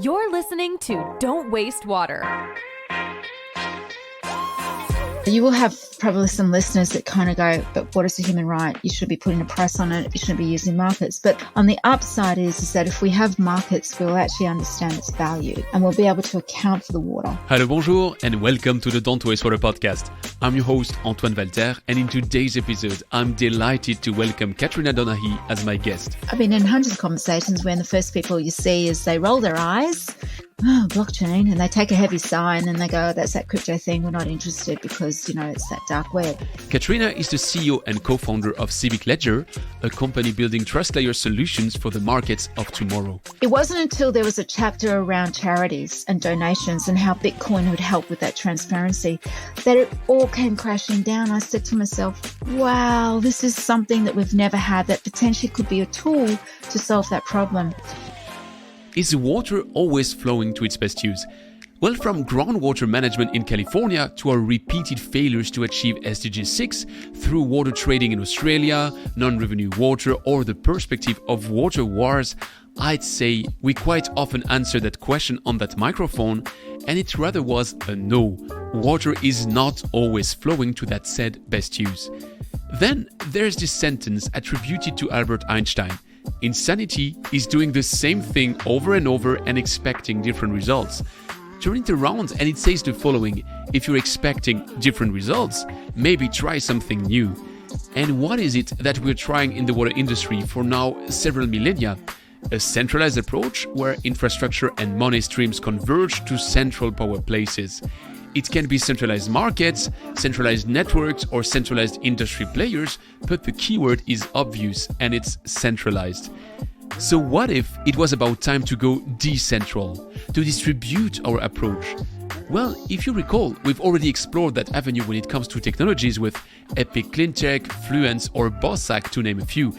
You're listening to Don't Waste Water. You will have probably some listeners that kind of go, but water's a human right. You shouldn't be putting a price on it. You shouldn't be using markets. But on the upside is that if we have markets, we'll actually understand its value and we'll be able to account for the water. Hello, bonjour, and welcome to the Don't Waste Water podcast. I'm your host, Antoine Walter, and in today's episode, I'm delighted to welcome Katrina Donaghy as my guest. I've been in hundreds of conversations when the first people you see is they roll their eyes, oh, blockchain, and they take a heavy sigh and they go, oh, that's that crypto thing. We're not interested because, it's that dark web. Katrina is the CEO and co-founder of Civic Ledger, a company building trust layer solutions for the markets of tomorrow. It wasn't until there was a chapter around charities and donations and how Bitcoin would help with that transparency that it all came crashing down. I said to myself, wow, this is something that we've never had that potentially could be a tool to solve that problem. Is water always flowing to its best use? Well, from groundwater management in California to our repeated failures to achieve SDG 6 through water trading in Australia, non-revenue water, or the perspective of water wars, I'd say we quite often answer that question on that microphone, and it rather was a no. Water is not always flowing to that said best use. Then there's this sentence attributed to Albert Einstein. Insanity is doing the same thing over and over and expecting different results. Turn it around and it says the following: if you're expecting different results, maybe try something new. And what is it that we're trying in the water industry for now several millennia? A centralized approach where infrastructure and money streams converge to central power places. It can be centralized markets, centralized networks, or centralized industry players, but the keyword is obvious and it's centralized. So what if it was about time to go decentral, to distribute our approach? Well, if you recall, we've already explored that avenue when it comes to technologies with Epic Cleantech, Fluence, or Bossack, to name a few,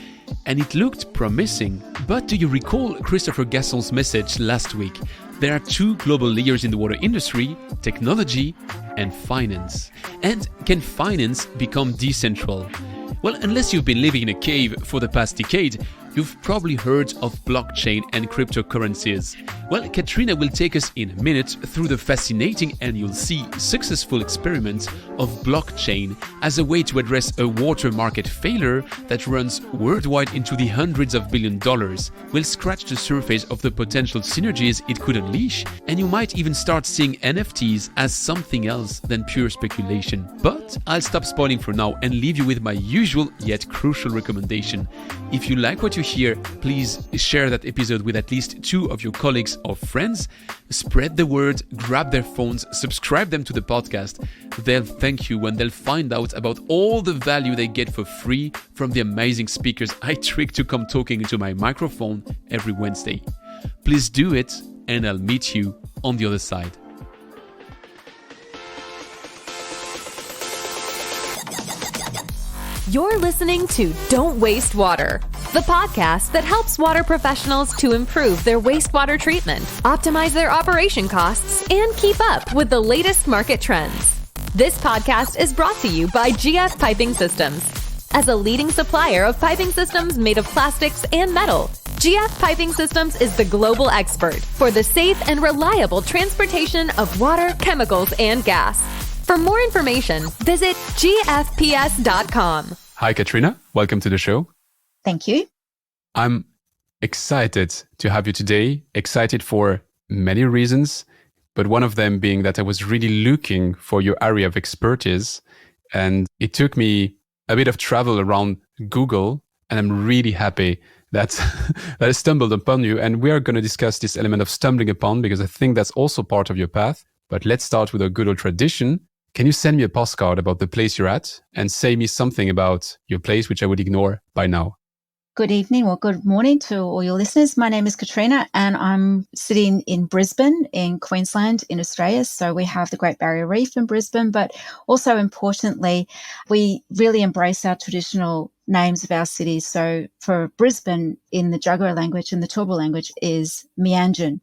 and it looked promising. But do you recall Christopher Gasson's message last week? There are two global layers in the water industry: technology and finance. And can finance become decentral? Well, unless you've been living in a cave for the past decade, you've probably heard of blockchain and cryptocurrencies. Well, Katrina will take us in a minute through the fascinating and you'll see successful experiments of blockchain as a way to address a water market failure that runs worldwide into the hundreds of billions of dollars. We'll scratch the surface of the potential synergies it could unleash, and you might even start seeing NFTs as something else than pure speculation. But I'll stop spoiling for now and leave you with my usual yet crucial recommendation. If you like what you hear, please share that episode with at least 2 of your colleagues or friends. Spread the word, grab their phones, subscribe them to the podcast. They'll thank you when they'll find out about all the value they get for free from the amazing speakers I trick to come talking into my microphone every Wednesday. Please do it, and I'll meet you on the other side. You're listening to Don't Waste Water, the podcast that helps water professionals to improve their wastewater treatment, optimize their operation costs, and keep up with the latest market trends. This podcast is brought to you by GF Piping Systems. As a leading supplier of piping systems made of plastics and metal, GF Piping Systems is the global expert for the safe and reliable transportation of water, chemicals, and gas. For more information, visit gfps.com. Hi, Katrina. Welcome to the show. Thank you. I'm excited to have you today. Excited for many reasons, but one of them being that I was really looking for your area of expertise, and it took me a bit of travel around Google, and I'm really happy that, that I stumbled upon you. And we are going to discuss this element of stumbling upon because I think that's also part of your path. But let's start with a good old tradition. Can you send me a postcard about the place you're at and say me something about your place, which I would ignore by now? Good evening or good morning to all your listeners. My name is Katrina and I'm sitting in Brisbane in Queensland in Australia. So we have the Great Barrier Reef in Brisbane, but also importantly, we really embrace our traditional names of our cities. So for Brisbane in the Jagera language and the Turrbal language is Mianjin.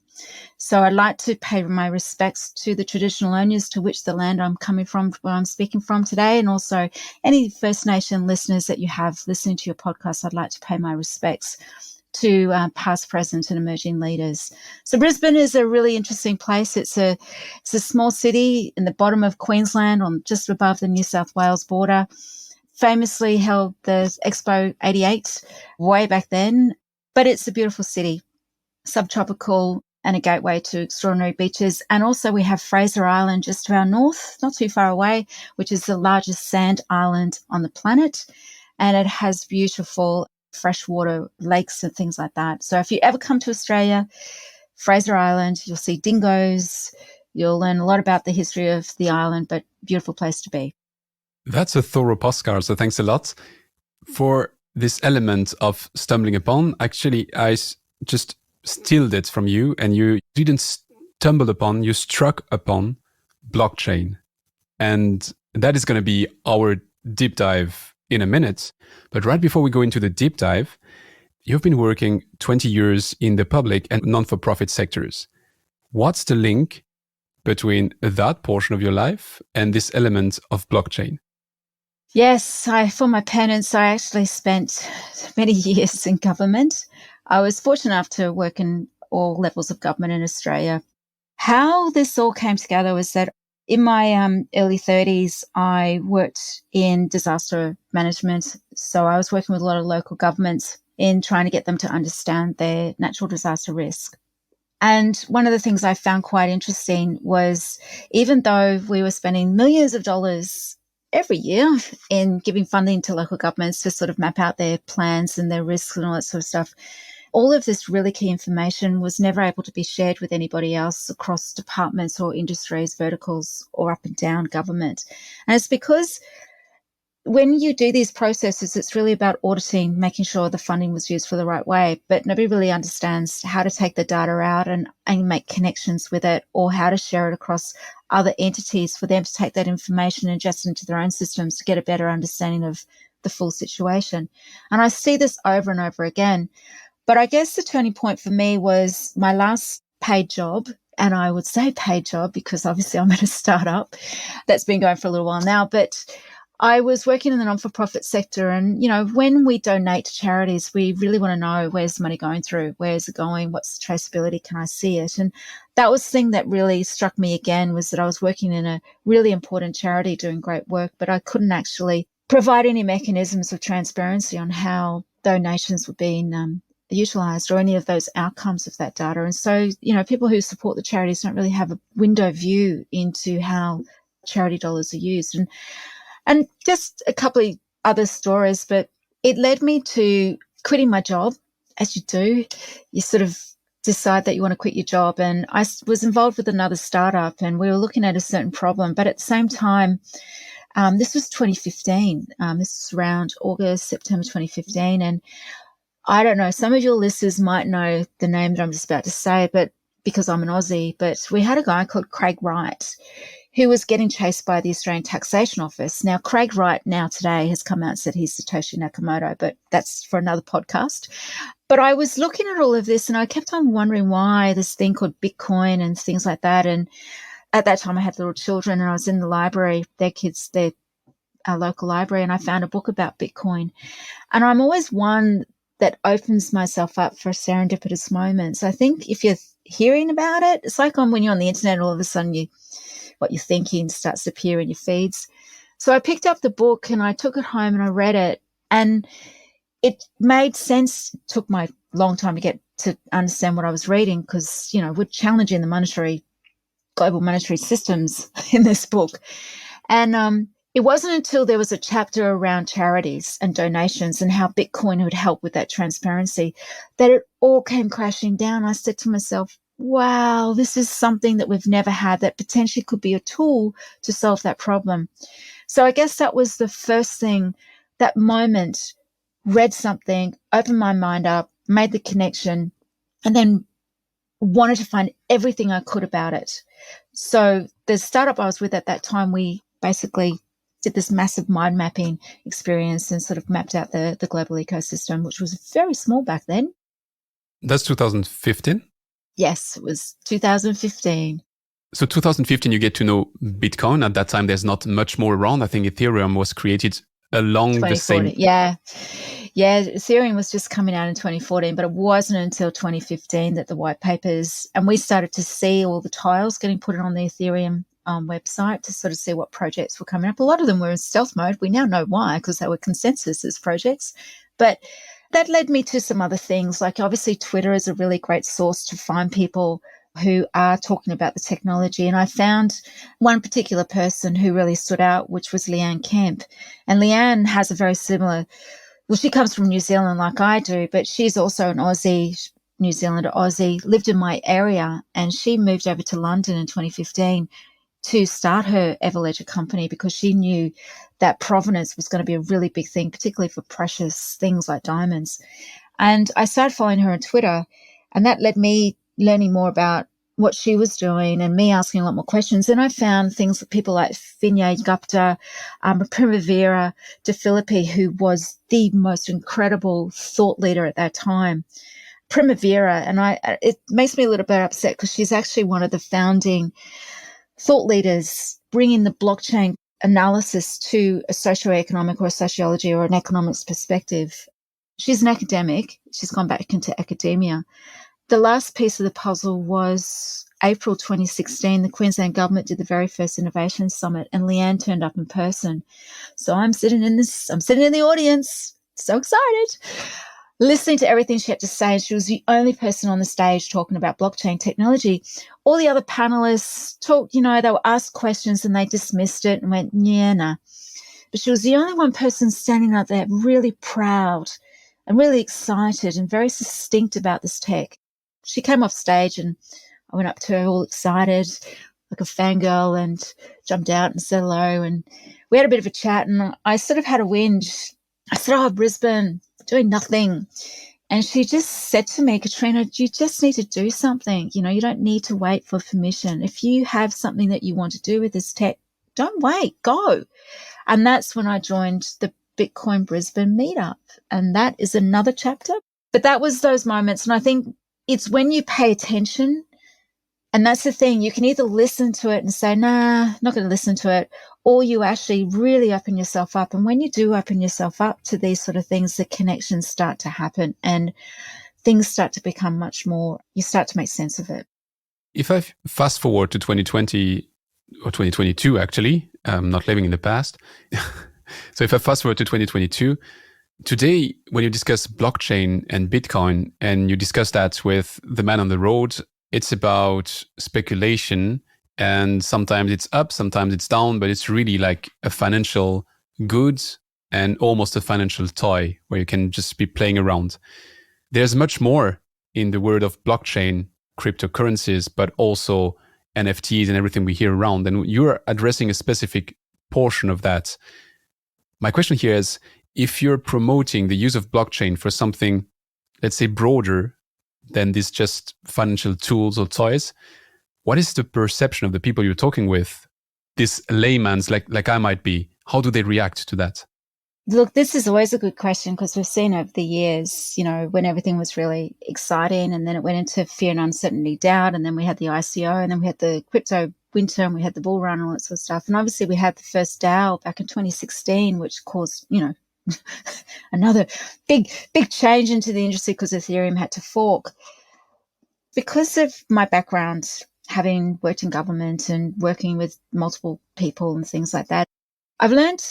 So I'd like to pay my respects to the traditional owners to which the land I'm coming from, where I'm speaking from today, and also any First Nation listeners that you have listening to your podcast. I'd like to pay my respects to past, present and emerging leaders. So Brisbane is a really interesting place. It's a small city in the bottom of Queensland, on just above the New South Wales border. Famously held the Expo 88 way back then, but it's a beautiful city, subtropical, and a gateway to extraordinary beaches. And also we have Fraser Island just to our north, not too far away, which is the largest sand island on the planet. And it has beautiful freshwater lakes and things like that. So if you ever come to Australia, Fraser Island, you'll see dingoes, you'll learn a lot about the history of the island, but beautiful place to be. That's a thorough postcard, so thanks a lot. For this element of stumbling upon, actually, I just stealed it from you, and you didn't stumble upon, you struck upon blockchain. And that is going to be our deep dive in a minute. But right before we go into the deep dive, you've been working 20 years in the public and non-for-profit sectors. What's the link between that portion of your life and this element of blockchain? Yes, for my penance, I actually spent many years in government. I was fortunate enough to work in all levels of government in Australia. How this all came together was that in my early 30s, I worked in disaster management. So I was working with a lot of local governments in trying to get them to understand their natural disaster risk. And one of the things I found quite interesting was, even though we were spending millions of dollars every year in giving funding to local governments to sort of map out their plans and their risks and all that sort of stuff, all of this really key information was never able to be shared with anybody else across departments or industries, verticals, or up and down government. And it's because when you do these processes, it's really about auditing, making sure the funding was used for the right way, but nobody really understands how to take the data out and make connections with it, or how to share it across other entities for them to take that information and adjust it into their own systems to get a better understanding of the full situation. And I see this over and over again. But I guess the turning point for me was my last paid job. And I would say paid job because obviously I'm at a startup that's been going for a little while now. But I was working in the non-for-profit sector, and, you know, when we donate to charities, we really want to know, where's the money going through? Where's it going? What's the traceability? Can I see it? And that was the thing that really struck me again, was that I was working in a really important charity doing great work, but I couldn't actually provide any mechanisms of transparency on how donations were being utilised, or any of those outcomes of that data. And so, you know, people who support the charities don't really have a window view into how charity dollars are used. And just a couple of other stories, but it led me to quitting my job. As you do, you sort of decide that you want to quit your job. And I was involved with another startup, and we were looking at a certain problem. But at the same time, this was 2015. This was around August, September 2015. And I don't know, some of your listeners might know the name that I'm just about to say, but because I'm an Aussie, but we had a guy called Craig Wright who was getting chased by the Australian Taxation Office. Now, Craig Wright now today has come out and said he's Satoshi Nakamoto, but that's for another podcast. But I was looking at all of this, and I kept on wondering why this thing called Bitcoin and things like that. And at that time I had little children, and I was in the library, their local library, and I found a book about Bitcoin. And I'm always one that opens myself up for serendipitous moments. I think if you're hearing about it, it's like when you're on the internet, all of a sudden what you're thinking starts to appear in your feeds. So I picked up the book and I took it home and I read it, and it made sense. It took my long time to get to understand what I was reading, because, you know, we're challenging the global monetary systems in this book. And it wasn't until there was a chapter around charities and donations and how Bitcoin would help with that transparency that it all came crashing down. I said to myself, wow, this is something that we've never had that potentially could be a tool to solve that problem. So I guess that was the first thing, that moment, read something, opened my mind up, made the connection, and then wanted to find everything I could about it. So the startup I was with at that time, we basically did this massive mind mapping experience and sort of mapped out the global ecosystem, which was very small back then. That's 2015? Yes, it was 2015. So 2015, you get to know Bitcoin. At that time, there's not much more around. I think Ethereum was created along the 2014. same. Yeah, Ethereum was just coming out in 2014, but it wasn't until 2015 that the white papers, and we started to see all the tiles getting put on the Ethereum website to sort of see what projects were coming up. A lot of them were in stealth mode. We now know why, because they were consensus as projects. But that led me to some other things, like obviously Twitter is a really great source to find people who are talking about the technology. And I found one particular person who really stood out, which was Leanne Kemp. And Leanne has a very similar, well, she comes from New Zealand like I do, but she's also an Aussie, New Zealander Aussie, lived in my area, and she moved over to London in 2015 to start her Everledger company because she knew that provenance was going to be a really big thing, particularly for precious things like diamonds. And I started following her on Twitter, and that led me learning more about what she was doing and me asking a lot more questions. And I found things that people like Vinay Gupta, Primavera De Filippi, who was the most incredible thought leader at that time. Primavera, and it makes me a little bit upset because she's actually one of the founding thought leaders bringing the blockchain analysis to a socioeconomic or a sociology or an economics perspective. She's an academic. She's gone back into academia. The last piece of the puzzle was April 2016. The Queensland government did the very first innovation summit, and Leanne turned up in person. So I'm sitting in the audience, so excited, listening to everything she had to say. And she was the only person on the stage talking about blockchain technology. All the other panelists talked, they were asked questions and they dismissed it and went, yeah, nah. But she was the only one person standing out there really proud and really excited and very distinct about this tech. She came off stage and I went up to her all excited, like a fangirl, and jumped out and said hello. And we had a bit of a chat, and I sort of had a whinge. I said, oh, Brisbane, doing nothing. And she just said to me, Katrina, you just need to do something. You don't need to wait for permission. If you have something that you want to do with this tech, don't wait, go. And that's when I joined the Bitcoin Brisbane meetup. And that is another chapter. But that was those moments. And I think it's when you pay attention, and that's the thing, you can either listen to it and say, nah, not going to listen to it, or you actually really open yourself up. And when you do open yourself up to these sort of things, the connections start to happen and things start to become much more, you start to make sense of it. If I fast forward to 2020 or 2022, actually, I'm not living in the past. So if I fast forward to 2022, today, when you discuss blockchain and Bitcoin, and you discuss that with the man on the road, it's about speculation, and sometimes it's up, sometimes it's down, but it's really like a financial good and almost a financial toy where you can just be playing around. There's much more in the world of blockchain, cryptocurrencies, but also NFTs and everything we hear around. And you're addressing a specific portion of that. My question here is, if you're promoting the use of blockchain for something, let's say, broader than these just financial tools or toys, what is the perception of the people you're talking with, this layman's like I might be? How do they react to that? Look, this is always a good question because we've seen over the years, when everything was really exciting and then it went into fear and uncertainty, doubt, and then we had the ICO and then we had the crypto winter and we had the bull run and all that sort of stuff. And obviously we had the first DAO back in 2016, which caused, another big change into the industry because Ethereum had to fork. Because of my background, having worked in government and working with multiple people and things like that, I've learned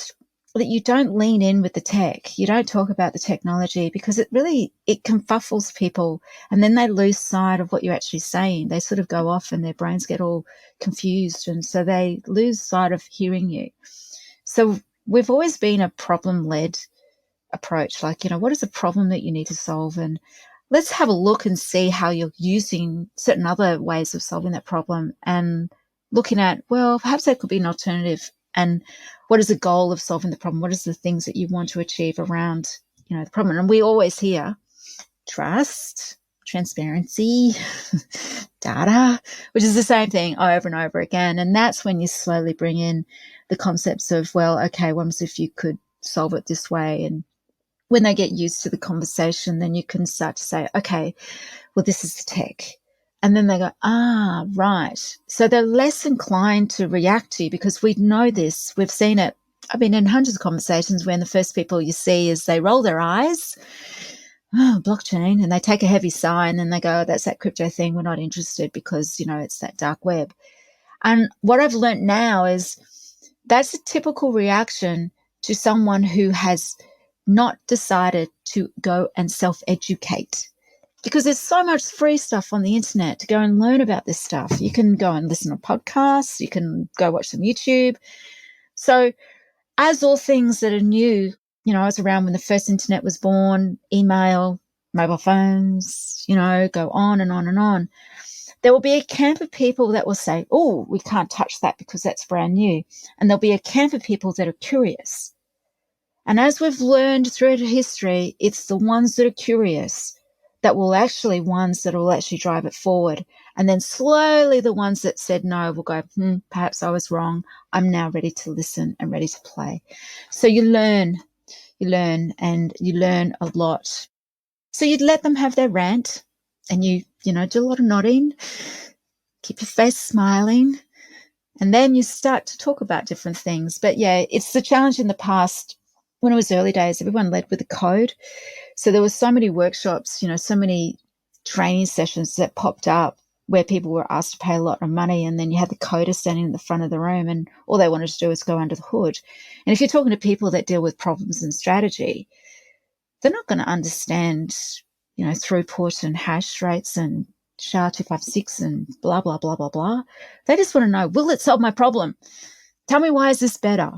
that you don't lean in with the tech. You don't talk about the technology because it confuffles people and then they lose sight of what you're actually saying. They sort of go off and their brains get all confused, and so they lose sight of hearing you. So we've always been a problem-led approach. Like, what is the problem that you need to solve? And let's have a look and see how you're using certain other ways of solving that problem and looking at, well, perhaps that could be an alternative. And what is the goal of solving the problem? What is the things that you want to achieve around, the problem? And we always hear trust, transparency, data, which is the same thing over and over again. And that's when you slowly bring in the concepts of, well, okay, what if you could solve it this way? And when they get used to the conversation, then you can start to say, okay, well, this is the tech. And then they go, right. So they're less inclined to react to you because we know this. We've seen it I've been in hundreds of conversations when the first people you see is they roll their eyes, oh, blockchain, and they take a heavy sigh and then they go, oh, that's that crypto thing. We're not interested because, it's that dark web. And what I've learned now is that's a typical reaction to someone who has not decided to go and self-educate. Because there's so much free stuff on the internet to go and learn about this stuff. You can go and listen to podcasts. You can go watch some YouTube. So as all things that are new, I was around when the first internet was born, email, mobile phones, go on and on and on. There will be a camp of people that will say, oh, we can't touch that because that's brand new. And there'll be a camp of people that are curious. And as we've learned through history, it's the ones that are curious that will actually drive it forward. And then slowly the ones that said no will go, perhaps I was wrong. I'm now ready to listen and ready to play. So you learn and you learn a lot. So you'd let them have their rant and you do a lot of nodding, keep your face smiling, and then you start to talk about different things. But yeah, it's the challenge in the past. When it was early days, everyone led with the code. So there were so many workshops, so many training sessions that popped up where people were asked to pay a lot of money, and then you had the coder standing in the front of the room and all they wanted to do was go under the hood. And if you're talking to people that deal with problems and strategy, they're not going to understand, throughput and hash rates and SHA-256 and blah, blah, blah, blah, blah. They just want to know, will it solve my problem? Tell me, why is this better?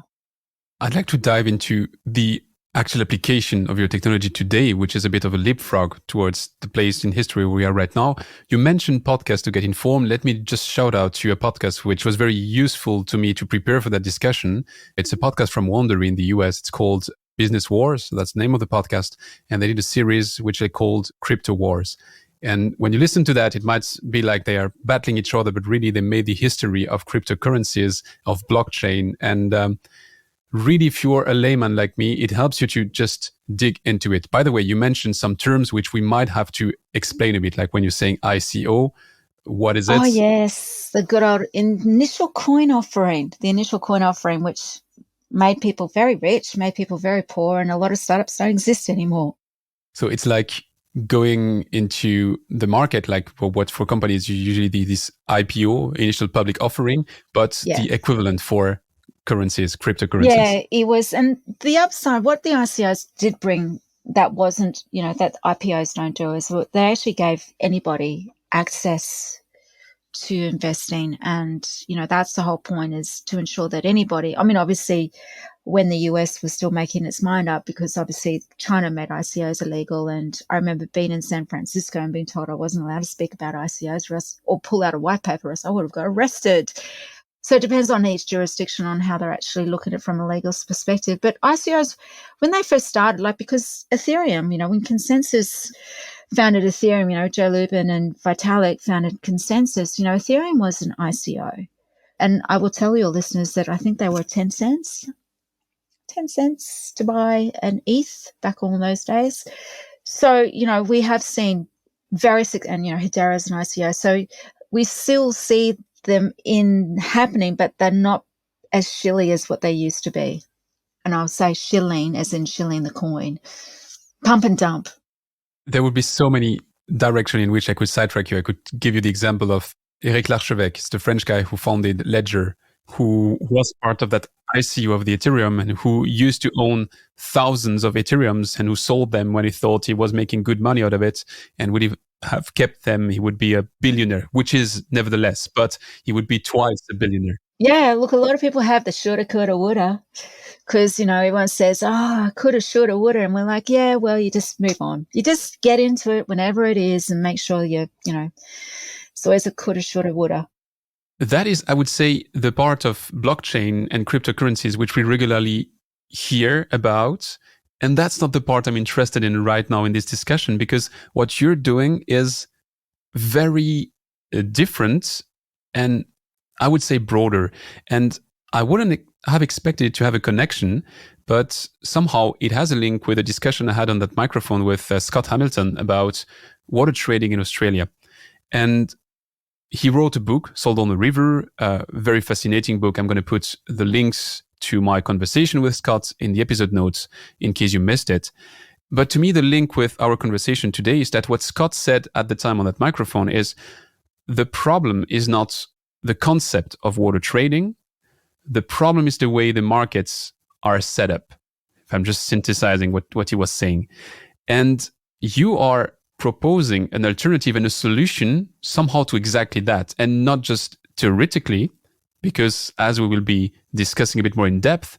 I'd like to dive into the actual application of your technology today, which is a bit of a leapfrog towards the place in history where we are right now. You mentioned podcasts to get informed. Let me just shout out to a podcast which was very useful to me to prepare for that discussion. It's a podcast from Wondery in the US. It's called Business Wars. So that's the name of the podcast. And they did a series which they called Crypto Wars. And when you listen to that, it might be like they are battling each other, but really they made the history of cryptocurrencies, of blockchain. And really, if you're a layman like me, it helps you to just dig into it. By the way, you mentioned some terms which we might have to explain a bit, like when you're saying ICO, what is it? Oh, yes, the good old initial coin offering, which made people very rich, made people very poor, and a lot of startups don't exist anymore. So it's like going into the market, like for what for companies, you usually do this IPO, initial public offering, but the equivalent for currencies, cryptocurrencies. Yeah, it was. And the upside, what the ICOs did bring that wasn't, that IPOs don't do is they actually gave anybody access to investing. And, that's the whole point, is to ensure that anybody, obviously when the US was still making its mind up, because obviously China made ICOs illegal. And I remember being in San Francisco and being told I wasn't allowed to speak about ICOs or pull out a white paper, or else I would have got arrested. So it depends on each jurisdiction on how they're actually looking at it from a legal perspective. But ICOs, when they first started, because Ethereum, when Consensus founded Ethereum, Joe Lubin and Vitalik founded Consensus, Ethereum was an ICO. And I will tell your listeners that I think they were 10 cents to buy an ETH back all in those days. So, we have seen various, and, Hedera is an ICO. So we still see them happening, but they're not as shilly as what they used to be. And I'll say shilling as in shilling the coin. Pump and dump. There would be so many directions in which I could sidetrack you. I could give you the example of Eric Larchevêque, the French guy who founded Ledger, who was part of that ICO of the Ethereum and who used to own thousands of Ethereums and who sold them when he thought he was making good money out of it. And would he have kept them, he would be a billionaire, which is nevertheless, but he would be twice a billionaire. Yeah, look, a lot of people have the shoulda, coulda, woulda, because, everyone says, coulda, shoulda, woulda. And we're like, yeah, well, you just move on. You just get into it whenever it is and make sure it's always a coulda, shoulda, woulda. That is, I would say, the part of blockchain and cryptocurrencies which we regularly hear about. And that's not the part I'm interested in right now in this discussion, because what you're doing is very different and I would say broader. And I wouldn't have expected to have a connection, but somehow it has a link with a discussion I had on that microphone with Scott Hamilton about water trading in Australia. And he wrote a book, Sold on the River, a very fascinating book. I'm going to put the links to my conversation with Scott in the episode notes in case you missed it. But to me, the link with our conversation today is that what Scott said at the time on that microphone is the problem is not the concept of water trading. The problem is the way the markets are set up. If I'm just synthesizing what he was saying. And you are proposing an alternative and a solution somehow to exactly that, and not just theoretically, because as we will be discussing a bit more in depth,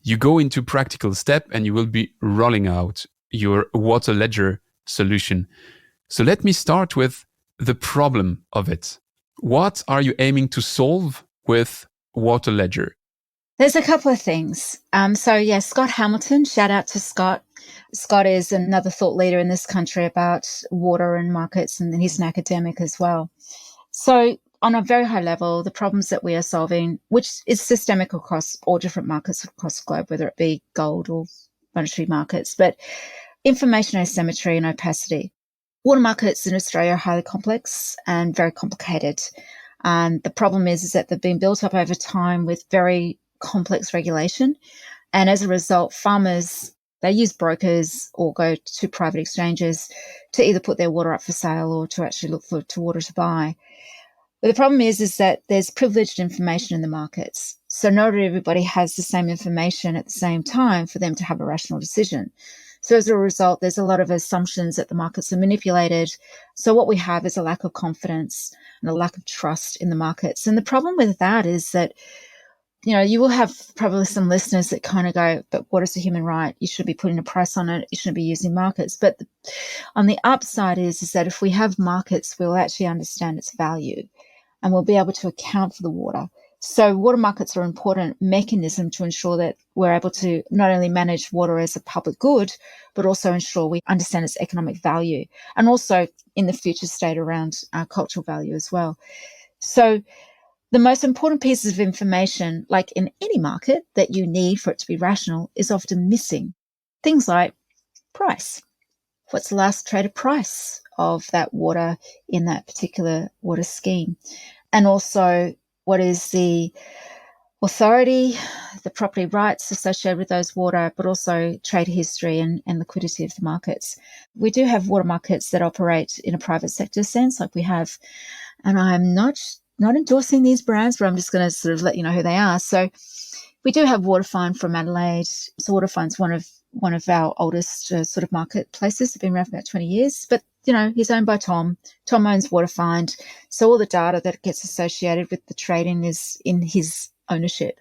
you go into practical step and you will be rolling out your water ledger solution. So let me start with the problem of it. What are you aiming to solve with water ledger? There's a couple of things. Scott Hamilton, shout out to Scott. Scott is another thought leader in this country about water and markets, and he's an academic as well. So on a very high level, the problems that we are solving, which is systemic across all different markets across the globe, whether it be gold or monetary markets, but information asymmetry and opacity. Water markets in Australia are highly complex and very complicated. And the problem is that they've been built up over time with very complex regulation. And as a result, farmers, they use brokers or go to private exchanges to either put their water up for sale or to actually look for water to buy. But the problem is that there's privileged information in the markets. So not everybody has the same information at the same time for them to have a rational decision. So as a result, there's a lot of assumptions that the markets are manipulated. So what we have is a lack of confidence and a lack of trust in the markets. And the problem with that is that, you know, you will have probably some listeners that kind of go, but what is a human right? You should be putting a price on it. You shouldn't be using markets. But on the upside is that if we have markets, we'll actually understand its value and we'll be able to account for the water. So water markets are an important mechanism to ensure that we're able to not only manage water as a public good, but also ensure we understand its economic value and also in the future state around cultural value as well. So the most important pieces of information, like in any market that you need for it to be rational, is often missing. Things like price. What's the last traded price of that water in that particular water scheme? And also, what is the authority, the property rights associated with those water, but also trade history and liquidity of the markets. We do have water markets that operate in a private sector sense, like we have, and I'm not endorsing these brands, but I'm just going to sort of let you know who they are. So we do have Waterfine from Adelaide. So Waterfine's one of our oldest sort of marketplaces. They've been around for about 20 years, but you know, he's owned by Tom. Tom owns Waterfine. So all the data that gets associated with the trading is in his ownership.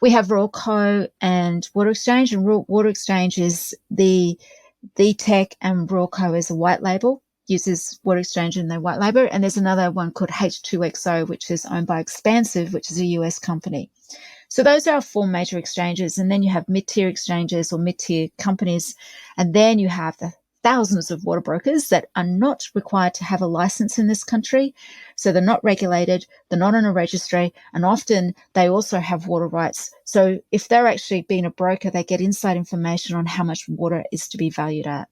We have Royal Co and Water Exchange, and Water Exchange is the tech, and Royal Co is a white label, uses Water Exchange in their white label. And there's another one called H2XO, which is owned by Expansive, which is a US company. So those are our four major exchanges. And then you have mid-tier exchanges or mid-tier companies. And then you have the thousands of water brokers that are not required to have a license in this country. So they're not regulated, they're not on a registry, and often they also have water rights. So if they're actually being a broker, they get inside information on how much water is to be valued at.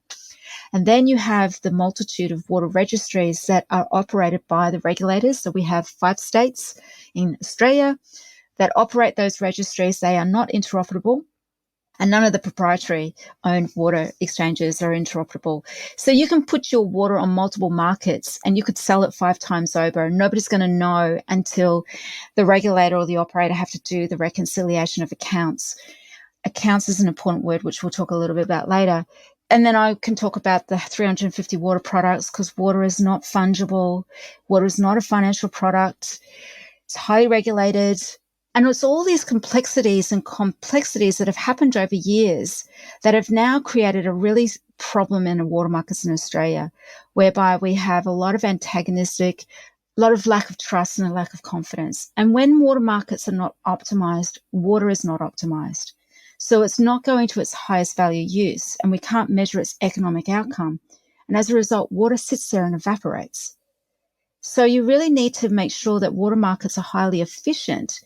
And then you have the multitude of water registries that are operated by the regulators. So we have 5 states in Australia that operate those registries. They are not interoperable. And none of the proprietary owned water exchanges are interoperable. So you can put your water on multiple markets and you could sell it 5 times over, and nobody's going to know until the regulator or the operator have to do the reconciliation of accounts. Accounts is an important word, which we'll talk a little bit about later. And then I can talk about the 350 water products, because water is not fungible. Water is not a financial product. It's highly regulated. And it's all these complexities that have happened over years that have now created a really problem in the water markets in Australia, whereby we have a lot of antagonistic, a lot of lack of trust and a lack of confidence. And when water markets are not optimized, water is not optimized. So it's not going to its highest value use, and we can't measure its economic outcome. And as a result, water sits there and evaporates. So you really need to make sure that water markets are highly efficient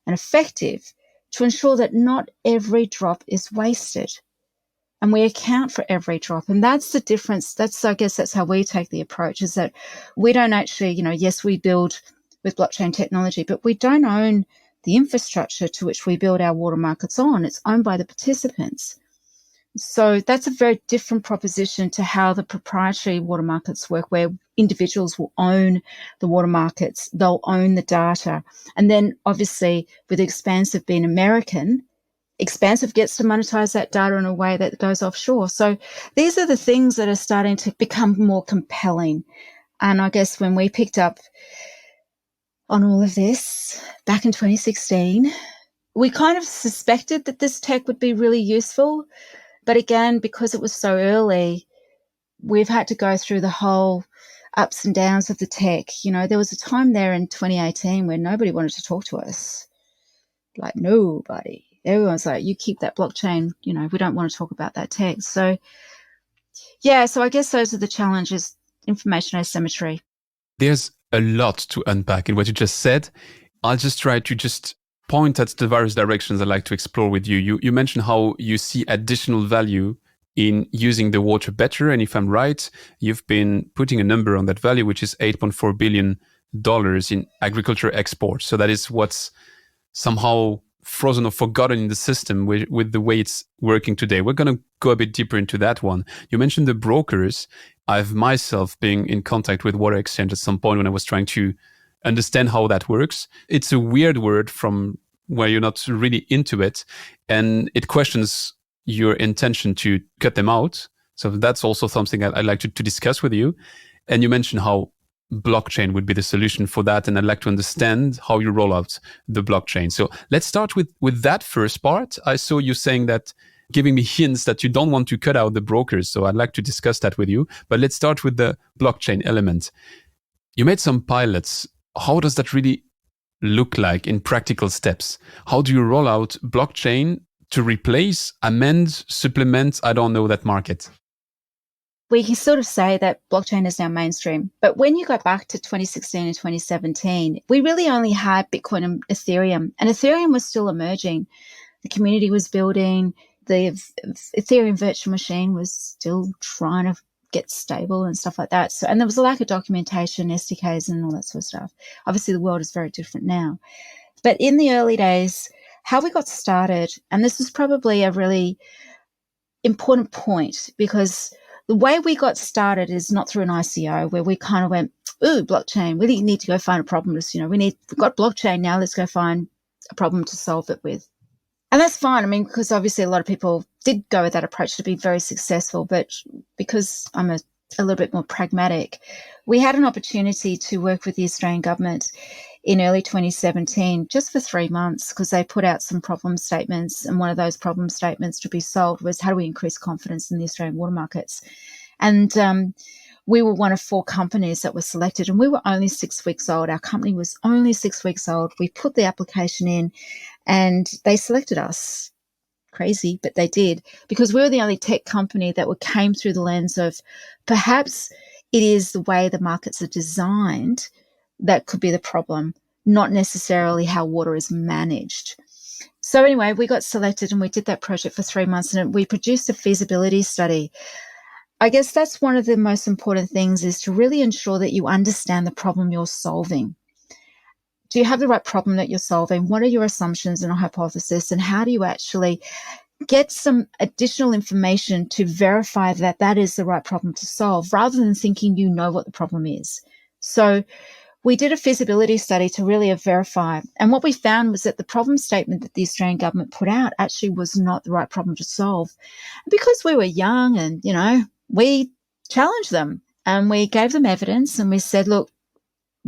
and effective to ensure that not every drop is wasted. And we account for every drop. And that's the difference. I guess that's how we take the approach, is that we don't actually, yes, we build with blockchain technology, but we don't own the infrastructure to which we build our water markets on. It's owned by the participants. So that's a very different proposition to how the proprietary water markets work, where individuals will own the water markets, they'll own the data. And then obviously with Expansive being American, Expansive gets to monetize that data in a way that goes offshore. So these are the things that are starting to become more compelling. And I guess when we picked up on all of this back in 2016, we kind of suspected that this tech would be really useful. But again, because it was so early, we've had to go through the whole ups and downs of the tech. You know, there was a time there in 2018 where nobody wanted to talk to us. Like nobody. Everyone's like, you keep that blockchain, you know, we don't want to talk about that tech. So, yeah, so I guess those are the challenges, information asymmetry. There's a lot to unpack in what you just said. I'll just try to just point at the various directions I'd like to explore with you. You mentioned how you see additional value in using the water better. And if I'm right, you've been putting a number on that value, which is $8.4 billion in agriculture exports. So that is what's somehow frozen or forgotten in the system with the way it's working today. We're going to go a bit deeper into that one. You mentioned the brokers. I've myself been in contact with Water Exchange at some point when I was trying to understand how that works. It's a weird word from where you're not really into it, and it questions your intention to cut them out. So that's also something I'd like to discuss with you. And you mentioned how blockchain would be the solution for that, and I'd like to understand how you roll out the blockchain. So let's start with that first part. I saw you saying that, giving me hints that you don't want to cut out the brokers. So I'd like to discuss that with you. But let's start with the blockchain element. You made some pilots. How does that really look like in practical steps? How do you roll out blockchain to replace, amend, supplement, I don't know, that market? We can sort of say that blockchain is now mainstream. But when you go back to 2016 and 2017, we really only had Bitcoin and Ethereum. And Ethereum was still emerging. The community was building. The Ethereum virtual machine was still trying to get stable and stuff like that. So, and there was a lack of documentation, SDKs and all that sort of stuff. Obviously, the world is very different now. But in the early days, how we got started, and this is probably a really important point, because the way we got started is not through an ICO where we kind of went, ooh, blockchain, we need to go find a problem. You know, we've got blockchain now, let's go find a problem to solve it with. And that's fine. I mean, because obviously a lot of people did go with that approach to be very successful, but because I'm a little bit more pragmatic, we had an opportunity to work with the Australian government in early 2017, just for 3 months, because they put out some problem statements. And one of those problem statements to be solved was, how do we increase confidence in the Australian water markets? And we were one of 4 companies that were selected, and we were only 6 weeks old. Our company was only 6 weeks old. We put the application in and they selected us. Crazy, but they did, because we were the only tech company that came through the lens of, perhaps it is the way the markets are designed that could be the problem, not necessarily how water is managed. So anyway, we got selected and we did that project for 3 months, and we produced a feasibility study. I guess that's one of the most important things, is to really ensure that you understand the problem you're solving. Do you have the right problem that you're solving? What are your assumptions and a hypothesis? And how do you actually get some additional information to verify that that is the right problem to solve, rather than thinking you know what the problem is? So we did a feasibility study to really verify. And what we found was that the problem statement that the Australian government put out actually was not the right problem to solve. Because we were young and, you know, we challenged them and we gave them evidence, and we said, look,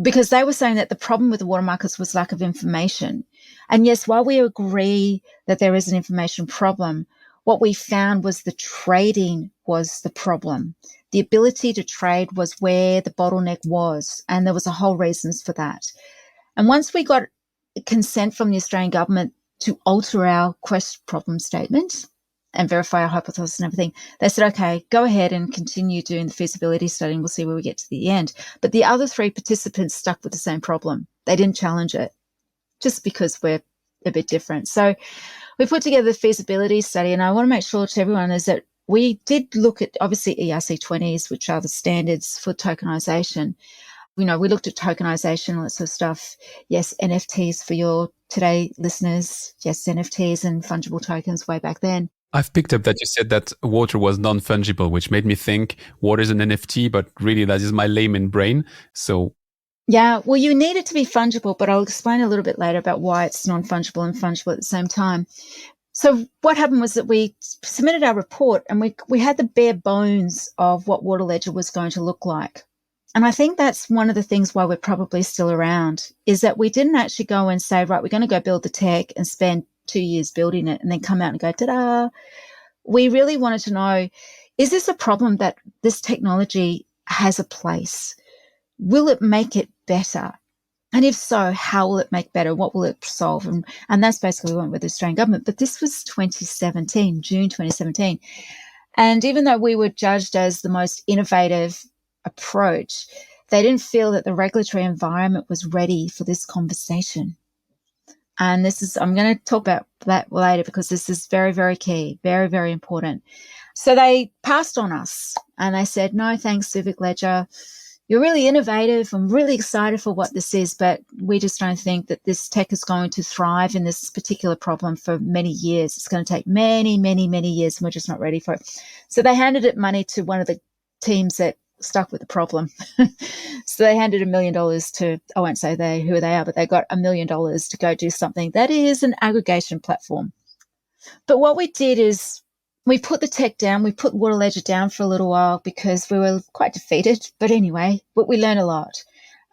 because they were saying that the problem with the water markets was lack of information. And yes, while we agree that there is an information problem, what we found was the trading was the problem. The ability to trade was where the bottleneck was, and there was a whole reasons for that. And once we got consent from the Australian government to alter our problem statement and verify our hypothesis and everything, they said, okay, go ahead and continue doing the feasibility study and we'll see where we get to the end. But the other 3 participants stuck with the same problem. They didn't challenge it, just because we're a bit different. So we put together the feasibility study, and I want to make sure to everyone is that we did look at, obviously, ERC20s, which are the standards for tokenization. You know, we looked at tokenization, all that sort of stuff. Yes, NFTs for your today listeners, yes, NFTs and fungible tokens way back then. I've picked up that you said that water was non-fungible, which made me think water is an NFT, but really that is my layman brain. So yeah, well, you need it to be fungible, but I'll explain a little bit later about why it's non-fungible and fungible at the same time. So what happened was that we submitted our report and we had the bare bones of what Water Ledger was going to look like. And I think that's one of the things why we're probably still around, is that we didn't actually go and say, right, we're going to go build the tech and spend 2 years building it and then come out and go, ta-da. We really wanted to know, is this a problem that this technology has a place? Will it make it better? And if so, how will it make better? What will it solve? And that's basically what we went with the Australian government. But this was 2017, June 2017. And even though we were judged as the most innovative approach, they didn't feel that the regulatory environment was ready for this conversation. And I'm going to talk about that later because this is very, very key, very, very important. So they passed on us and they said, no, thanks, Civic Ledger. You're really innovative. I'm really excited for what this is, but we just don't think that this tech is going to thrive in this particular problem for many years. It's going to take many, many, many years, and we're just not ready for it. So they handed it money to one of the teams that stuck with the problem. So they handed $1 million to, I won't say who they are, but they got $1 million to go do something that is an aggregation platform. But what we did is we put the tech down, we put Water Ledger down for a little while because we were quite defeated. But anyway, but we learned a lot.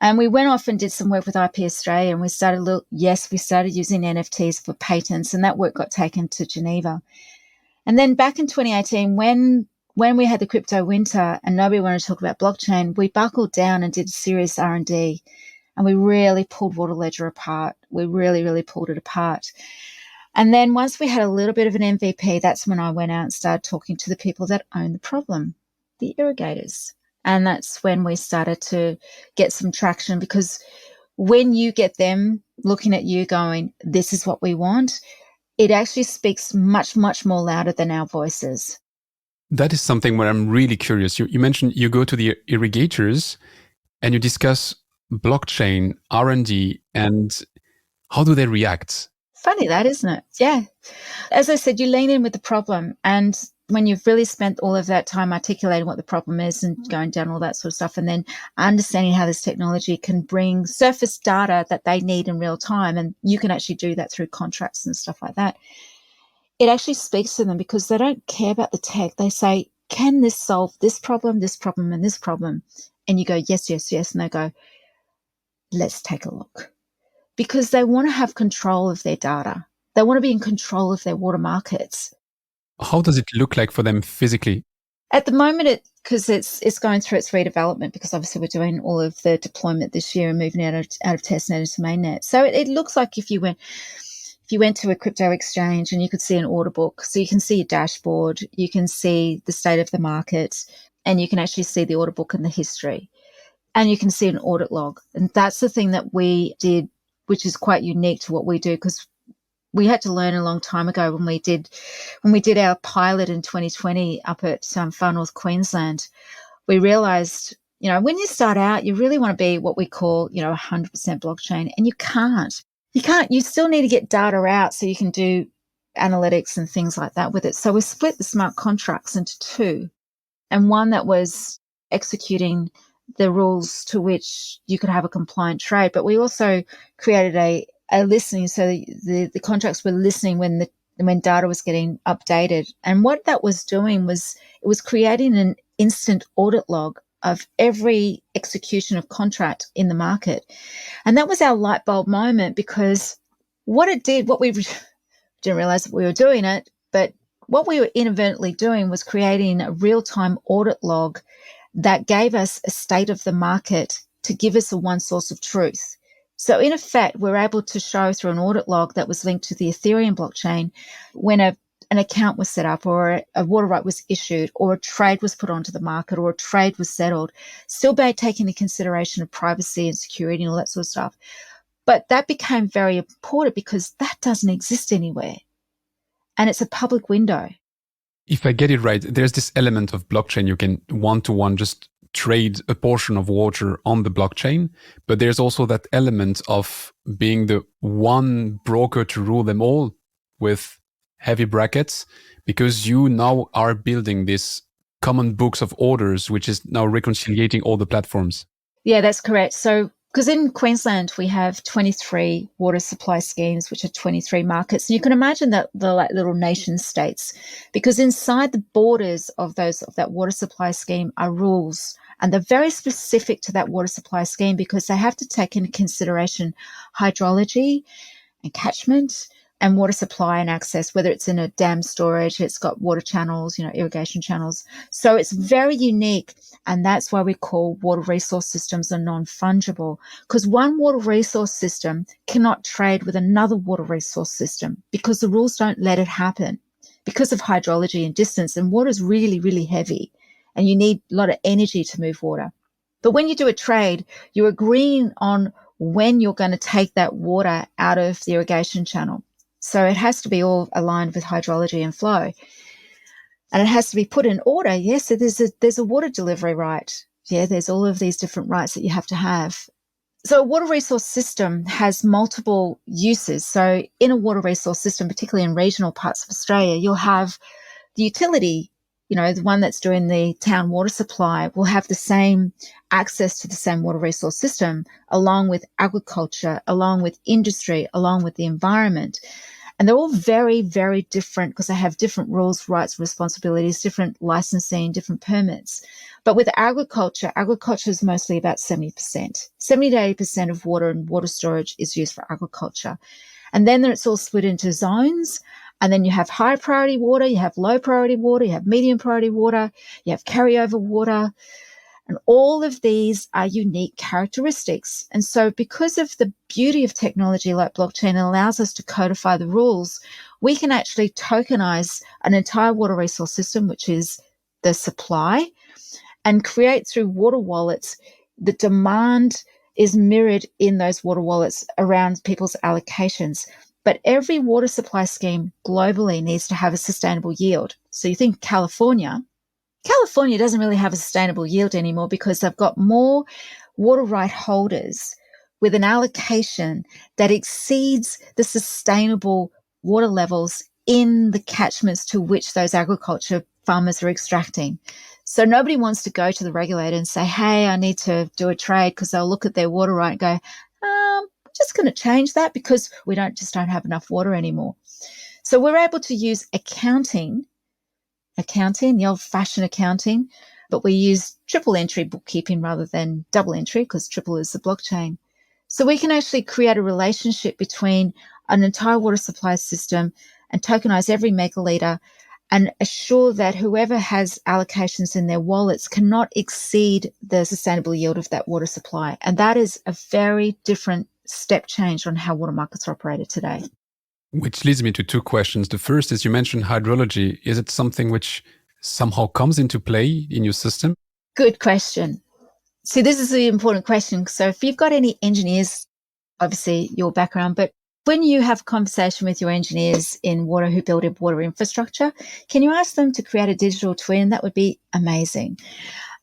And we went off and did some work with IP Australia and we started using NFTs for patents, and that work got taken to Geneva. And then back in 2018, when we had the crypto winter and nobody wanted to talk about blockchain, we buckled down and did serious R&D, and we really pulled Water Ledger apart. We really, really pulled it apart. And then once we had a little bit of an MVP, that's when I went out and started talking to the people that own the problem, the Irrigators. And that's when we started to get some traction, because when you get them looking at you going, this is what we want, it actually speaks much, much more louder than our voices. That is something where I'm really curious. You mentioned you go to the Irrigators and you discuss blockchain, R&D, and how do they react? Funny that, isn't it? Yeah. As I said, you lean in with the problem, and when you've really spent all of that time articulating what the problem is and going down all that sort of stuff, and then understanding how this technology can bring surface data that they need in real time, and you can actually do that through contracts and stuff like that, it actually speaks to them because they don't care about the tech. They say, can this solve this problem, and this problem? And you go, yes, yes, yes. And they go, let's take a look. Because they want to have control of their data. They want to be in control of their water markets. How does it look like for them physically? At the moment, because it's going through its redevelopment, because obviously we're doing all of the deployment this year and moving out of testnet into mainnet. So it looks like if you went to a crypto exchange and you could see an order book, so you can see a dashboard, you can see the state of the market, and you can actually see the order book and the history, and you can see an audit log. And that's the thing that we did, which is quite unique to what we do, because we had to learn a long time ago when we did our pilot in 2020 up at Far North Queensland. We realised, when you start out, you really want to be what we call, 100% blockchain, and you can't. You still need to get data out so you can do analytics and things like that with it. So we split the smart contracts into two, and one that was executing the rules to which you could have a compliant trade. But we also created a listening, so the contracts were listening when data was getting updated. And what that was doing was it was creating an instant audit log of every execution of contract in the market. And that was our light bulb moment, because what it did, what we didn't realize that we were doing it, but what we were inadvertently doing was creating a real-time audit log that gave us a state of the market to give us a one source of truth. So in effect, we're able to show through an audit log that was linked to the Ethereum blockchain when an account was set up, or a water right was issued, or a trade was put onto the market, or a trade was settled, still by taking into consideration of privacy and security and all that sort of stuff. But that became very important because that doesn't exist anywhere. And it's a public window. If I get it right, there's this element of blockchain you can one-to-one just trade a portion of water on the blockchain, but there's also that element of being the one broker to rule them all with heavy brackets, because you now are building this common books of orders, which is now reconciliating all the platforms. Yeah, that's correct. So, because in Queensland, we have 23 water supply schemes, which are 23 markets. And you can imagine that they're like little nation states, because inside the borders of that water supply scheme are rules. And they're very specific to that water supply scheme because they have to take into consideration hydrology and catchment and water supply and access, whether it's in a dam storage, it's got water channels, irrigation channels. So it's very unique. And that's why we call water resource systems a non-fungible, because one water resource system cannot trade with another water resource system because the rules don't let it happen because of hydrology and distance. And water is really, really heavy and you need a lot of energy to move water. But when you do a trade, you're agreeing on when you're going to take that water out of the irrigation channel. So it has to be all aligned with hydrology and flow. And it has to be put in order. Yes, so there's a water delivery right. Yeah, there's all of these different rights that you have to have. So a water resource system has multiple uses. So in a water resource system, particularly in regional parts of Australia, you'll have the utility, the one that's doing the town water supply will have the same access to the same water resource system, along with agriculture, along with industry, along with the environment. And they're all very, very different because they have different rules, rights, responsibilities, different licensing, different permits. But with agriculture is mostly about 70%. 70 to 80% of water and water storage is used for agriculture. And then it's all split into zones. And then you have high priority water, you have low priority water, you have medium priority water, you have carryover water. And all of these are unique characteristics. And so because of the beauty of technology like blockchain allows us to codify the rules, we can actually tokenize an entire water resource system, which is the supply, and create through water wallets. The demand is mirrored in those water wallets around people's allocations. But every water supply scheme globally needs to have a sustainable yield. So you think California doesn't really have a sustainable yield anymore because they've got more water right holders with an allocation that exceeds the sustainable water levels in the catchments to which those agriculture farmers are extracting. So nobody wants to go to the regulator and say, hey, I need to do a trade, because they'll look at their water right and go, just going to change that because we don't have enough water anymore. So we're able to use accounting, the old-fashioned accounting, but we use triple entry bookkeeping rather than double entry because triple is the blockchain. So we can actually create a relationship between an entire water supply system and tokenize every megaliter and assure that whoever has allocations in their wallets cannot exceed the sustainable yield of that water supply. And that is a very different step change on how water markets are operated today. Which leads me to two questions. The first is, you mentioned hydrology. Is it something which somehow comes into play in your system? Good question. So this is the important question. So if you've got any engineers, obviously your background, but when you have a conversation with your engineers in water who build water infrastructure, can you ask them to create a digital twin? That would be amazing.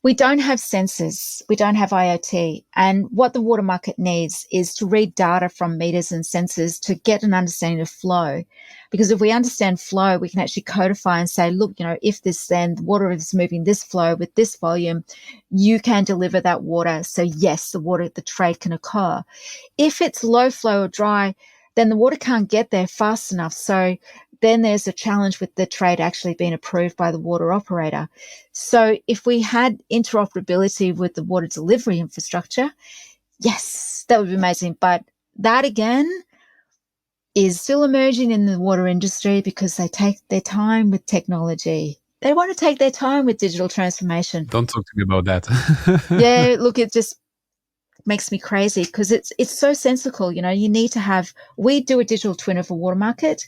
We don't have sensors. We don't have IoT. And what the water market needs is to read data from meters and sensors to get an understanding of flow. Because if we understand flow, we can actually codify and say, look, if the water is moving this flow with this volume, you can deliver that water. So yes, the trade can occur. If it's low flow or dry, then the water can't get there fast enough. So then there's a challenge with the trade actually being approved by the water operator. So if we had interoperability with the water delivery infrastructure, yes, that would be amazing. But that again is still emerging in the water industry because they take their time with technology. They want to take their time with digital transformation. Don't talk to me about that. Yeah, look, it just makes me crazy because it's so sensical. You need to have, we do a digital twin of a water market,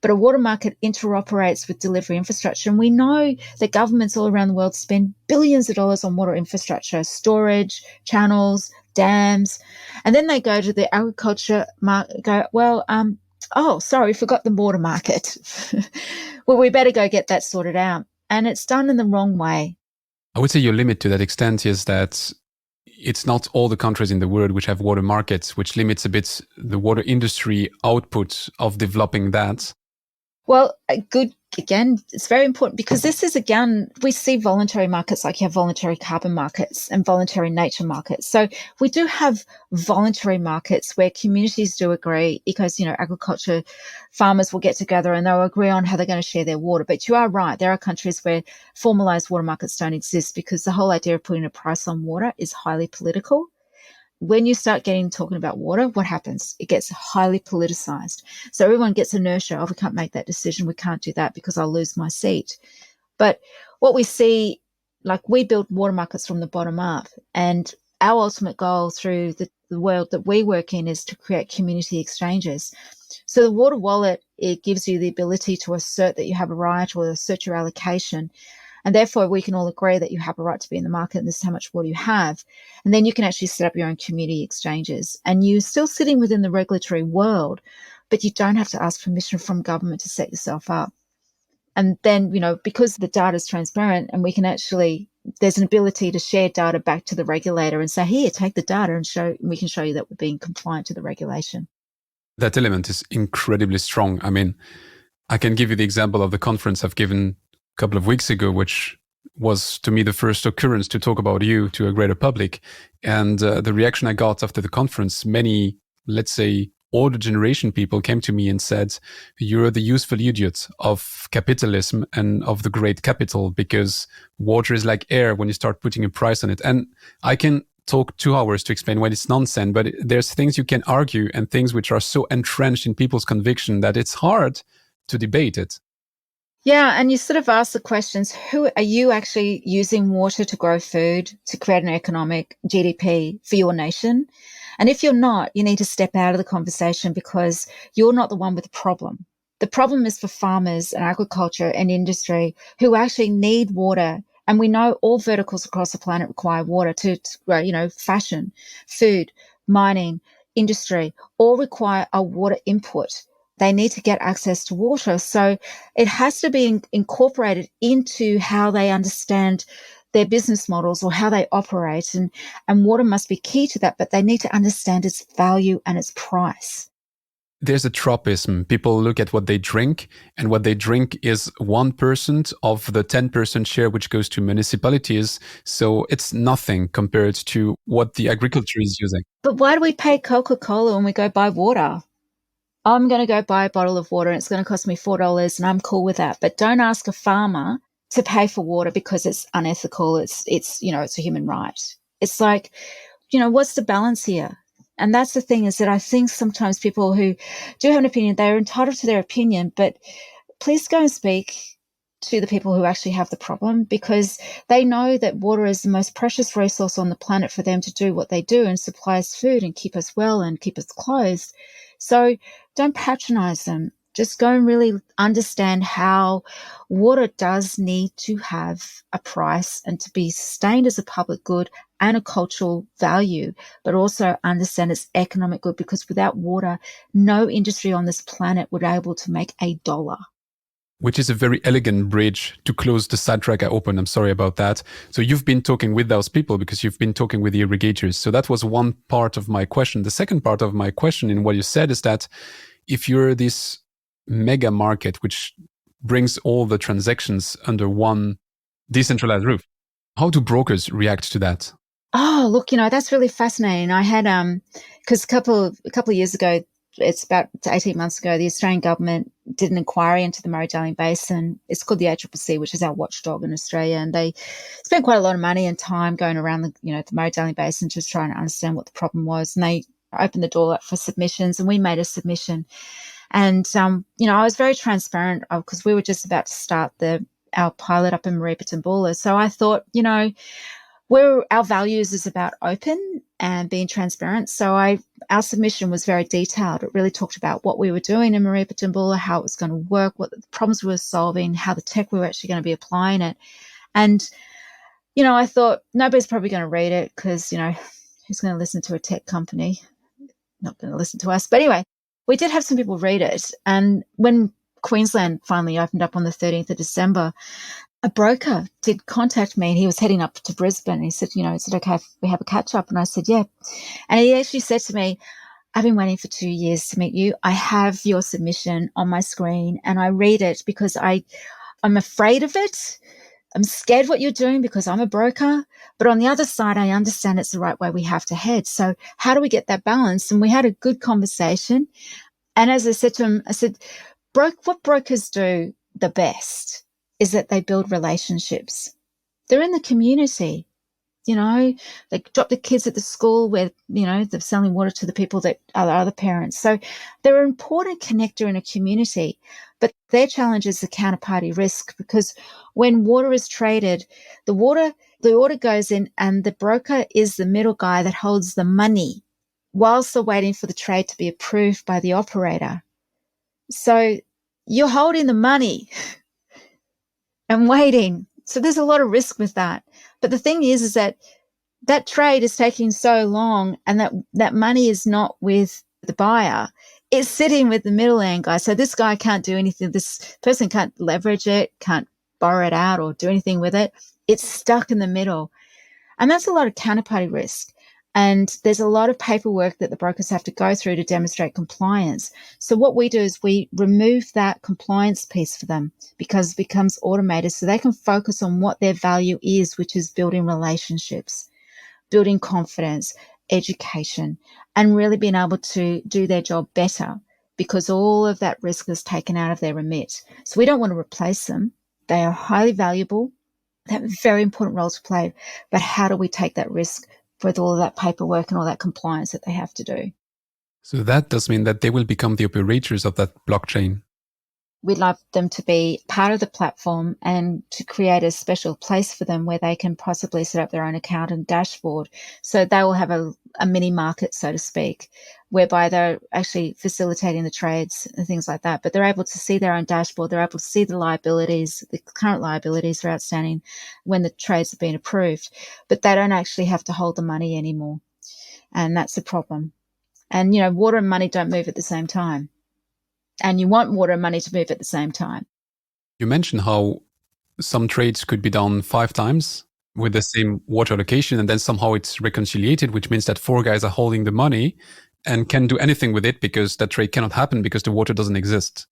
but a water market interoperates with delivery infrastructure. And we know that governments all around the world spend billions of dollars on water infrastructure, storage, channels, dams. And then they go to the agriculture market, forgot the water market. Well, we better go get that sorted out. And it's done in the wrong way. I would say your limit to that extent is that it's not all the countries in the world which have water markets, which limits a bit the water industry output of developing that. Well, good. Again, it's very important because this is, again, we see voluntary markets like you have voluntary carbon markets and voluntary nature markets. So we do have voluntary markets where communities do agree because, agriculture farmers will get together and they'll agree on how they're going to share their water. But you are right. There are countries where formalized water markets don't exist because the whole idea of putting a price on water is highly political. When you start talking about water, what happens? It gets highly politicized. So everyone gets inertia. Oh, we can't make that decision. We can't do that because I'll lose my seat. But what we see, like we build water markets from the bottom up, and our ultimate goal through the world that we work in is to create community exchanges. So the water wallet, it gives you the ability to assert that you have a right or assert your allocation. And therefore, we can all agree that you have a right to be in the market and this is how much water you have. And then you can actually set up your own community exchanges. And you're still sitting within the regulatory world, but you don't have to ask permission from government to set yourself up. And then, because the data is transparent and there's an ability to share data back to the regulator and say, here, take the data and we can show you that we're being compliant to the regulation. That element is incredibly strong. I mean, I can give you the example of the conference I've given couple of weeks ago, which was to me the first occurrence to talk about you to a greater public. And the reaction I got after the conference, many, let's say, older generation people came to me and said, you're the useful idiot of capitalism and of the great capital, because water is like air when you start putting a price on it. And I can talk 2 hours to explain why it's nonsense, but there's things you can argue and things which are so entrenched in people's conviction that it's hard to debate it. Yeah, and you sort of ask the questions, who are you actually using water to grow food, to create an economic GDP for your nation? And if you're not, you need to step out of the conversation because you're not the one with the problem. The problem is for farmers and agriculture and industry who actually need water. And we know all verticals across the planet require water to grow, fashion, food, mining, industry, all require a water input. They need to get access to water. So it has to be incorporated into how they understand their business models or how they operate. And water must be key to that, but they need to understand its value and its price. There's a tropism. People look at what they drink, and what they drink is 1% of the 10% share which goes to municipalities. So it's nothing compared to what the agriculture is using. But why do we pay Coca-Cola when we go buy water? I'm going to go buy a bottle of water and it's going to cost me $4 and I'm cool with that. But don't ask a farmer to pay for water because it's unethical. It's a human right. It's like, what's the balance here? And that's the thing, is that I think sometimes people who do have an opinion, they're entitled to their opinion, but please go and speak to the people who actually have the problem, because they know that water is the most precious resource on the planet for them to do what they do and supply us food and keep us well and keep us clothed. So don't patronize them. Just go and really understand how water does need to have a price and to be sustained as a public good and a cultural value, but also understand its economic good, because without water, no industry on this planet would be able to make $1. Which is a very elegant bridge to close the sidetrack I opened. I'm sorry about that. So you've been talking with those people because you've been talking with the irrigators. So that was one part of my question. The second part of my question in what you said is that if you're this mega market, which brings all the transactions under one decentralized roof, how do brokers react to that? Oh, look, that's really fascinating. I had, because a couple of years ago, it's about 18 months ago, the Australian government did an inquiry into the Murray-Darling Basin. It's called the ACCC, which is our watchdog in Australia. And they spent quite a lot of money and time going around the Murray-Darling Basin just trying to understand what the problem was. And they opened the door up for submissions, and we made a submission. And, I was very transparent because we were just about to start our pilot up in Maree-Betoongula. So I thought, where our values is about open and being transparent. So our submission was very detailed. It really talked about what we were doing in Maree-Betoongula, how it was going to work, what the problems we were solving, how the tech we were actually going to be applying it. And, I thought nobody's probably going to read it because, who's going to listen to a tech company? Not going to listen to us. But anyway, we did have some people read it. And when Queensland finally opened up on the 13th of December, a broker did contact me, and he was heading up to Brisbane. He said, is it okay if we have a catch up? And I said, yeah. And he actually said to me, I've been waiting for 2 years to meet you. I have your submission on my screen and I read it because I'm afraid of it. I'm scared what you're doing because I'm a broker. But on the other side, I understand it's the right way we have to head. So how do we get that balance? And we had a good conversation. And as I said to him, I said, what brokers do the best is that they build relationships. They're in the community. They drop the kids at the school where, they're selling water to the people that are the other parents. So they're an important connector in a community, but their challenge is the counterparty risk, because when water is traded, the order goes in and the broker is the middle guy that holds the money whilst they're waiting for the trade to be approved by the operator. So you're holding the money and waiting. So there's a lot of risk with that. But the thing is that trade is taking so long, and that money is not with the buyer. It's sitting with the middleman guy. So this guy can't do anything. This person can't leverage it, can't borrow it out or do anything with it. It's stuck in the middle. And that's a lot of counterparty risk. And there's a lot of paperwork that the brokers have to go through to demonstrate compliance. So what we do is we remove that compliance piece for them, because it becomes automated so they can focus on what their value is, which is building relationships, building confidence, education, and really being able to do their job better, because all of that risk is taken out of their remit. So we don't want to replace them. They are highly valuable. They have a very important role to play. But how do we take that risk with all of that paperwork and all that compliance that they have to do? So that does mean that they will become the operators of that blockchain. We'd like them to be part of the platform and to create a special place for them where they can possibly set up their own account and dashboard. So they will have a mini market, so to speak, whereby they're actually facilitating the trades and things like that. But they're able to see their own dashboard. They're able to see the liabilities, the current liabilities that are outstanding when the trades have been approved. But they don't actually have to hold the money anymore. And that's the problem. And, water and money don't move at the same time. And you want water and money to move at the same time. You mentioned how some trades could be done 5 times with the same water allocation, and then somehow it's reconciliated, which means that 4 guys are holding the money and can do anything with it because that trade cannot happen because the water doesn't exist.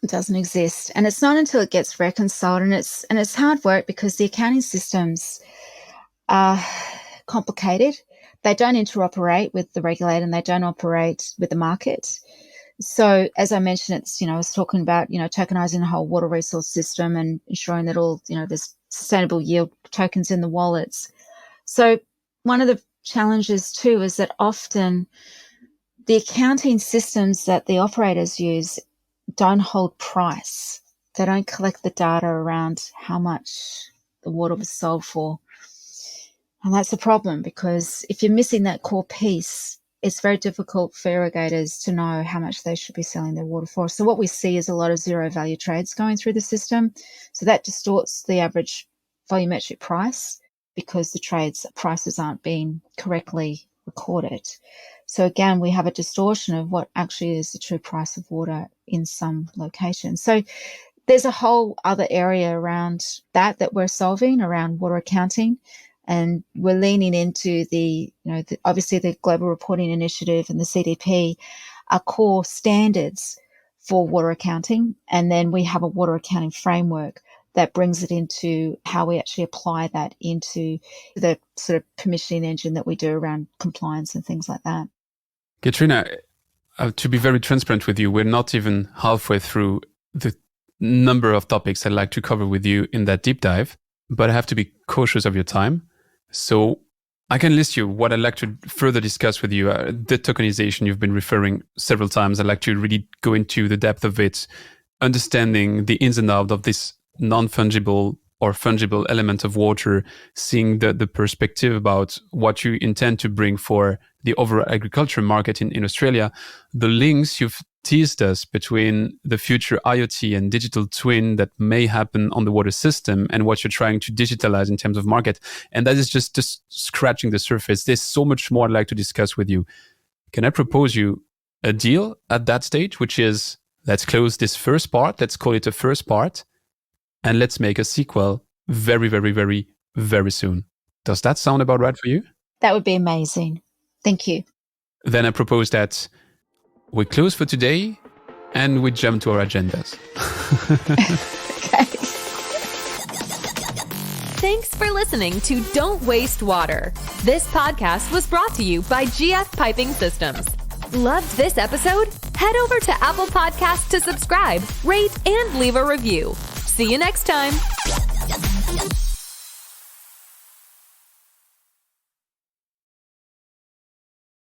It doesn't exist. And it's not until it gets reconciled, and it's hard work because the accounting systems are complicated. They don't interoperate with the regulator and they don't operate with the market. So as I mentioned, it's, I was talking about, tokenizing the whole water resource system and ensuring that all, there's sustainable yield tokens in the wallets. So one of the challenges too is that often the accounting systems that the operators use don't hold price. They don't collect the data around how much the water was sold for. And that's a problem, because if you're missing that core piece, it's very difficult for irrigators to know how much they should be selling their water for. So what we see is a lot of zero value trades going through the system. So that distorts the average volumetric price because the trades prices aren't being correctly recorded. So again, we have a distortion of what actually is the true price of water in some locations. So there's a whole other area around that we're solving around water accounting. And we're leaning into obviously the Global Reporting Initiative and the CDP are core standards for water accounting. And then we have a water accounting framework that brings it into how we actually apply that into the sort of permissioning engine that we do around compliance and things like that. Katrina, to be very transparent with you, we're not even halfway through the number of topics I'd like to cover with you in that deep dive, but I have to be cautious of your time. So I can list you what I'd like to further discuss with you. The tokenization you've been referring several times. I'd like to really go into the depth of it, understanding the ins and outs of this non-fungible or fungible element of water, seeing the perspective about what you intend to bring for the overall agriculture market in Australia, the links you've teased us between the future IoT and digital twin that may happen on the water system and what you're trying to digitalize in terms of market. And that is just scratching the surface. There's so much more I'd like to discuss with you. Can I propose you a deal at that stage, which is let's close this first part. Let's call it a first part. and let's make a sequel very, very, very, very soon. Does that sound about right for you? That would be amazing. Thank you. Then I propose that we close for today and we jump to our agendas. Okay. Thanks for listening to Don't Waste Water. This podcast was brought to you by GF Piping Systems. Loved this episode? Head over to Apple Podcasts to subscribe, rate, and leave a review. See you next time.